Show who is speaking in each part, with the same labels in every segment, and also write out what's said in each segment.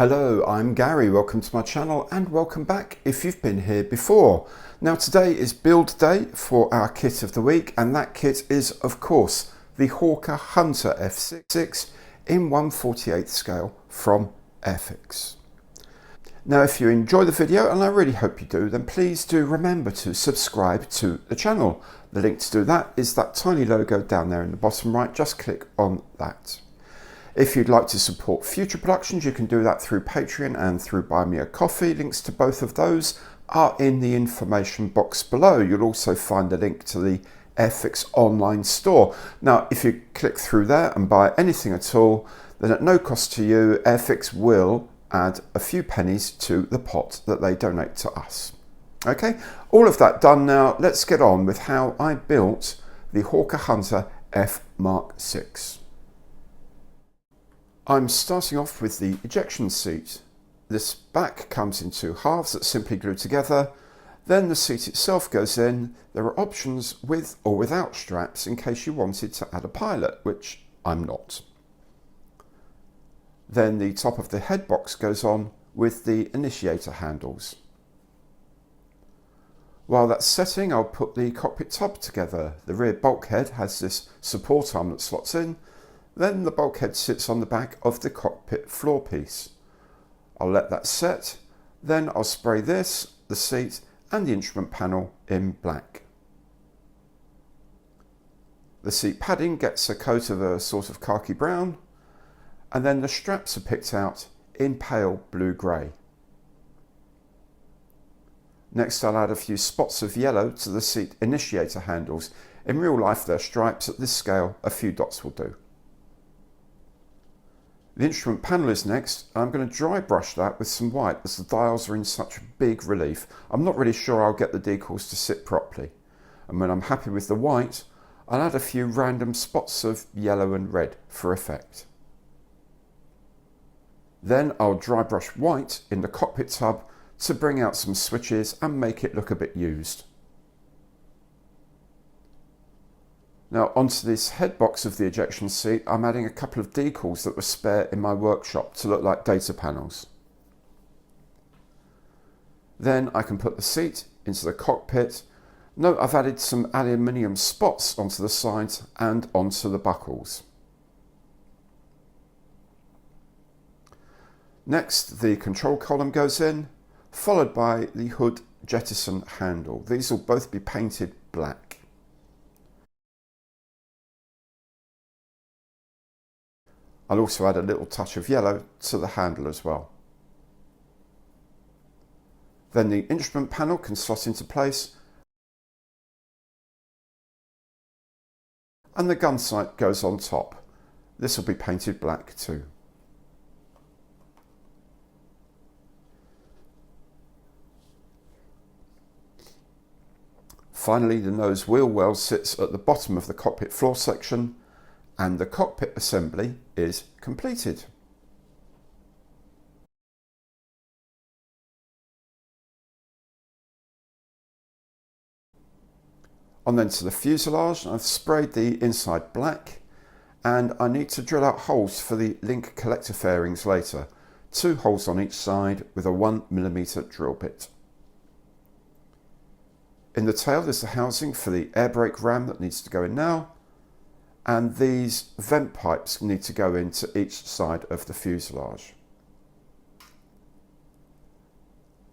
Speaker 1: Hello, I'm Gary. Welcome to my channel and welcome back if you've been here before. Now today is build day for our kit of the week, and that kit is of course the Hawker Hunter F.6 in 1/48 scale from Airfix. Now if you enjoy the video, and I really hope you do, then please do remember to subscribe to the channel. The link to do that is that tiny logo down there in the bottom right. Just click on that. If you'd like to support future productions, you can do that through Patreon and through Buy Me a Coffee. Links to both of those are in the information box below. You'll also find a link to the Airfix online store. Now, if you click through there and buy anything at all, then at no cost to you, Airfix will add a few pennies to the pot that they donate to us. Okay, all of that done now. Let's get on with how I built the Hawker Hunter F.6. I'm starting off with the ejection seat. This back comes in two halves that simply glue together. Then the seat itself goes in. There are options with or without straps in case you wanted to add a pilot, which I'm not. Then the top of the head box goes on with the initiator handles. While that's setting, I'll put the cockpit tub together. The rear bulkhead has this support arm that slots in. Then the bulkhead sits on the back of the cockpit floor piece. I'll let that set, then I'll spray this, the seat and the instrument panel in black. The seat padding gets a coat of a sort of khaki brown, and then the straps are picked out in pale blue-grey. Next I'll add a few spots of yellow to the seat initiator handles. In real life they're stripes, at this scale a few dots will do. The instrument panel is next. I'm going to dry brush that with some white as the dials are in such big relief. I'm not really sure I'll get the decals to sit properly. And when I'm happy with the white, I'll add a few random spots of yellow and red for effect. Then I'll dry brush white in the cockpit tub to bring out some switches and make it look a bit used. Now onto this head box of the ejection seat, I'm adding a couple of decals that were spare in my workshop to look like data panels. Then I can put the seat into the cockpit. Note I've added some aluminium spots onto the sides and onto the buckles. Next, the control column goes in, followed by the hood jettison handle. These will both be painted black. I'll also add a little touch of yellow to the handle as well. Then the instrument panel can slot into place, and the gun sight goes on top. This will be painted black too. Finally, the nose wheel well sits at the bottom of the cockpit floor section, and the cockpit assembly is completed. On then to the fuselage. I've sprayed the inside black, and I need to drill out holes for the link collector fairings later. 2 holes on each side with a 1mm drill bit. In the tail is the housing for the air brake ram that needs to go in now, and these vent pipes need to go into each side of the fuselage.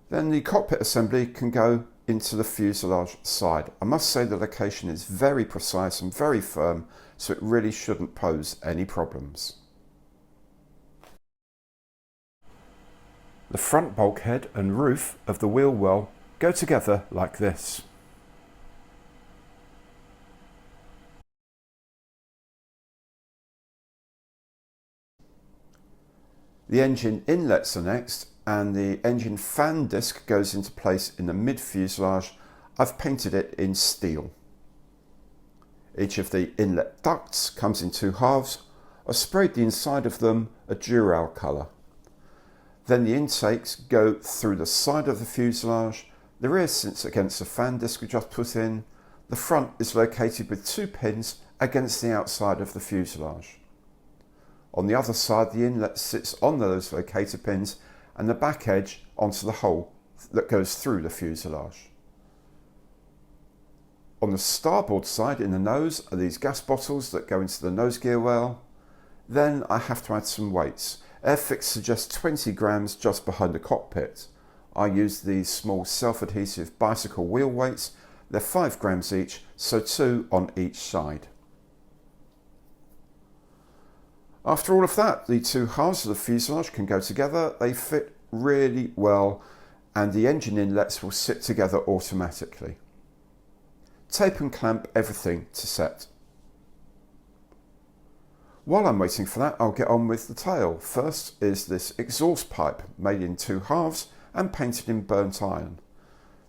Speaker 1: Then the cockpit assembly can go into the fuselage side. I must say the location is very precise and very firm, so it really shouldn't pose any problems. The front bulkhead and roof of the wheel well go together like this. The engine inlets are next, and the engine fan disc goes into place in the mid fuselage. I've painted it in steel. Each of the inlet ducts comes in 2 halves. I've sprayed the inside of them a Duraluminium colour. Then the intakes go through the side of the fuselage. The rear sits against the fan disc we just put in. The front is located with 2 pins against the outside of the fuselage. On the other side, the inlet sits on those locator pins and the back edge onto the hole that goes through the fuselage. On the starboard side in the nose are these gas bottles that go into the nose gear well. Then I have to add some weights. Airfix suggests 20 grams just behind the cockpit. I use these small self-adhesive bicycle wheel weights. They're 5 grams each, so 2 on each side. After all of that, the two halves of the fuselage can go together. They fit really well and the engine inlets will sit together automatically. Tape and clamp everything to set. While I'm waiting for that, I'll get on with the tail. First is this exhaust pipe made in 2 halves and painted in burnt iron.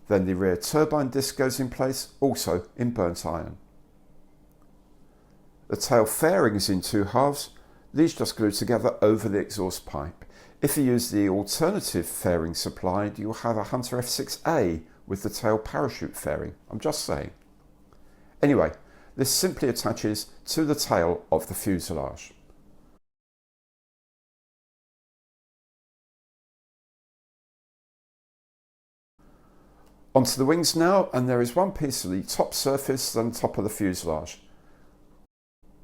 Speaker 1: Then the rear turbine disc goes in place, also in burnt iron. The tail fairings in 2 halves. These just glue together over the exhaust pipe. If you use the alternative fairing supplied, you'll have a Hunter F.6A with the tail parachute fairing. I'm just saying. Anyway, this simply attaches to the tail of the fuselage. Onto the wings now, and there is one piece of the top surface on top of the fuselage.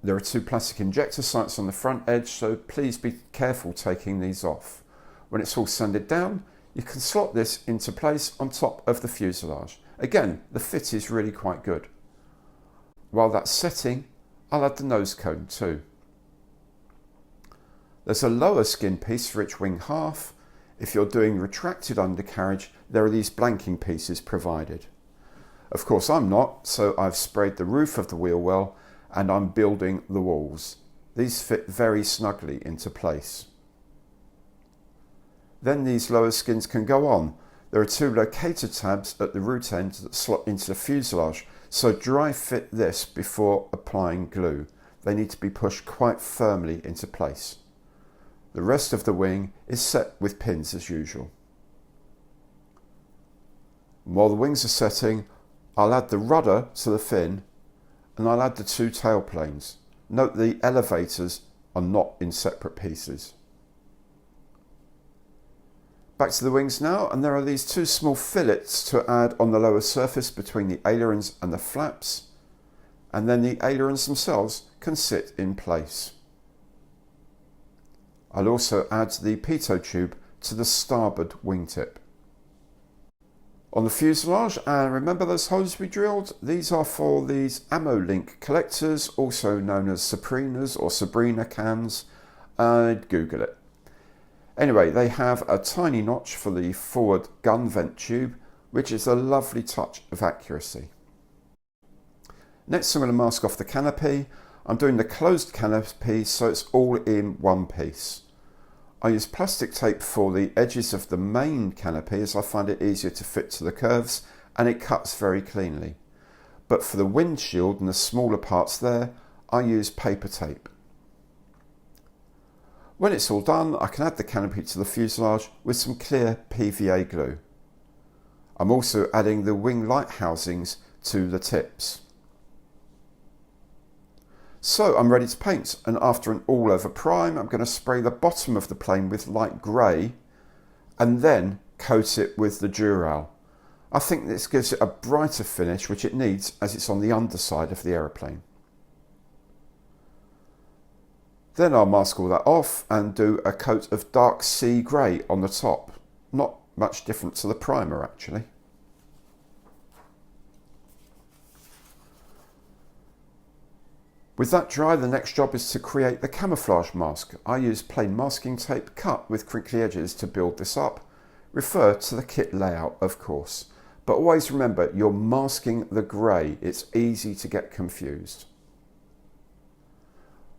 Speaker 1: There are 2 plastic injector sights on the front edge, so please be careful taking these off. When it's all sanded down, you can slot this into place on top of the fuselage. Again, the fit is really quite good. While that's setting, I'll add the nose cone too. There's a lower skin piece for each wing half. If you're doing retracted undercarriage, there are these blanking pieces provided. Of course I'm not, so I've sprayed the roof of the wheel well and I'm building the walls. These fit very snugly into place. Then these lower skins can go on. There are 2 locator tabs at the root end that slot into the fuselage, so dry fit this before applying glue. They need to be pushed quite firmly into place. The rest of the wing is set with pins as usual. While the wings are setting, I'll add the rudder to the fin and I'll add the 2 tail planes. Note the elevators are not in separate pieces. Back to the wings now, and there are these 2 small fillets to add on the lower surface between the ailerons and the flaps, and then the ailerons themselves can sit in place. I'll also add the pitot tube to the starboard wingtip. On the fuselage, and remember those holes we drilled? These are for these ammo link collectors, also known as Sabrinas or Sabrina cans. I'd Google it. Anyway, they have a tiny notch for the forward gun vent tube, which is a lovely touch of accuracy. Next I'm going to mask off the canopy. I'm doing the closed canopy so it's all in one piece. I use plastic tape for the edges of the main canopy as I find it easier to fit to the curves and it cuts very cleanly. But for the windshield and the smaller parts there, I use paper tape. When it's all done, I can add the canopy to the fuselage with some clear PVA glue. I'm also adding the wing light housings to the tips. So I'm ready to paint, and after an all over prime, I'm going to spray the bottom of the plane with light grey and then coat it with the Dural. I think this gives it a brighter finish, which it needs as it's on the underside of the aeroplane. Then I'll mask all that off and do a coat of dark sea grey on the top. Not much different to the primer actually. With that dry, the next job is to create the camouflage mask. I use plain masking tape cut with crinkly edges to build this up. Refer to the kit layout, of course. But always remember, you're masking the grey. It's easy to get confused.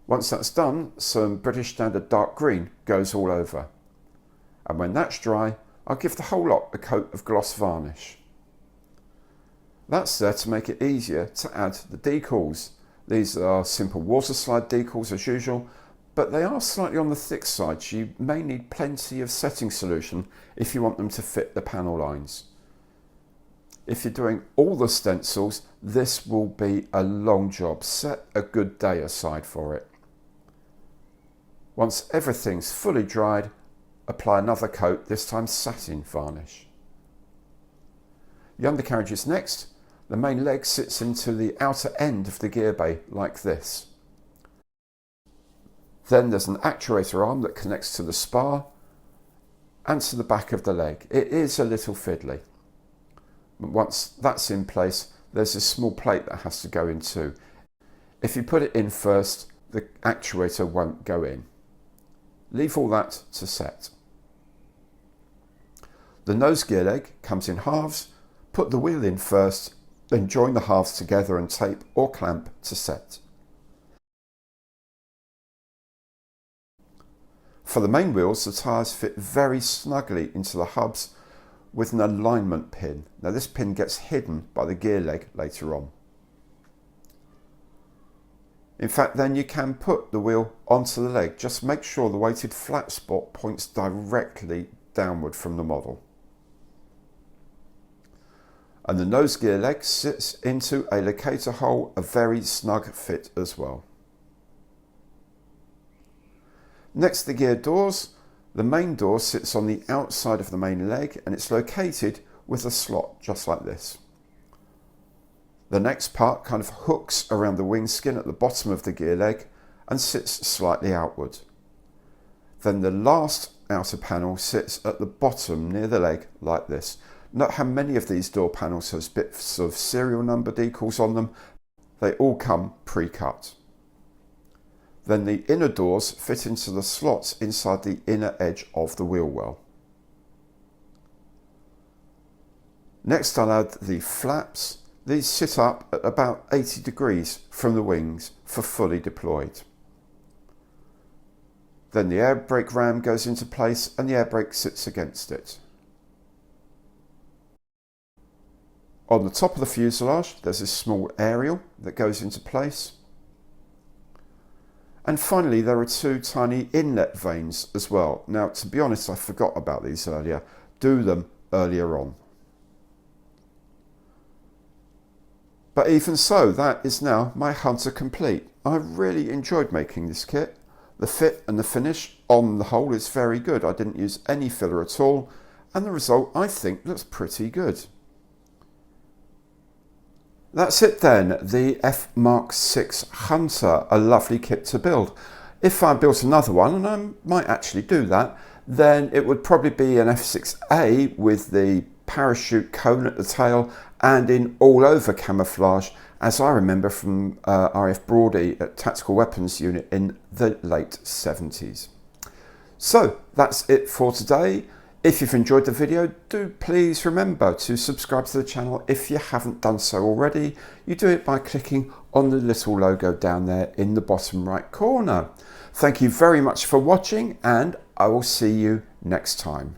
Speaker 1: Once that's done, some British Standard dark green goes all over. And when that's dry, I'll give the whole lot a coat of gloss varnish. That's there to make it easier to add the decals. These are simple water slide decals as usual, but they are slightly on the thick side, so you may need plenty of setting solution if you want them to fit the panel lines. If you're doing all the stencils, this will be a long job. Set a good day aside for it. Once everything's fully dried, apply another coat, this time satin varnish. The undercarriage is next. The main leg sits into the outer end of the gear bay like this. Then there's an actuator arm that connects to the spar and to the back of the leg. It is a little fiddly. But once that's in place, there's a small plate that has to go in too. If you put it in first, the actuator won't go in. Leave all that to set. The nose gear leg comes in halves. Put the wheel in first, then join the halves together and tape or clamp to set. For the main wheels, the tyres fit very snugly into the hubs with an alignment pin. Now this pin gets hidden by the gear leg later on. In fact, then you can put the wheel onto the leg. Just make sure the weighted flat spot points directly downward from the model. And the nose gear leg sits into a locator hole, a very snug fit as well. Next to the gear doors, the main door sits on the outside of the main leg and it's located with a slot just like this. The next part kind of hooks around the wing skin at the bottom of the gear leg and sits slightly outward. Then the last outer panel sits at the bottom near the leg like this. Note how many of these door panels have bits of serial number decals on them. They all come pre-cut. Then the inner doors fit into the slots inside the inner edge of the wheel well. Next I'll add the flaps. These sit up at about 80 degrees from the wings for fully deployed. Then the air brake ram goes into place and the air brake sits against it. On the top of the fuselage, there's this small aerial that goes into place. And finally, there are two tiny inlet vanes as well. Now, to be honest, I forgot about these earlier. Do them earlier on. But even so, that is now my Hunter complete. I really enjoyed making this kit. The fit and the finish on the whole is very good. I didn't use any filler at all. And the result, I think, looks pretty good. That's it then, the F.6 Hunter, a lovely kit to build. If I built another one, and I might actually do that, then it would probably be an F6A with the parachute cone at the tail and in all over camouflage, as I remember from RAF Brody at Tactical Weapons Unit in the late 70s. So that's it for today. If you've enjoyed the video, do please remember to subscribe to the channel if you haven't done so already. You do it by clicking on the little logo down there in the bottom right corner. Thank you very much for watching and I will see you next time.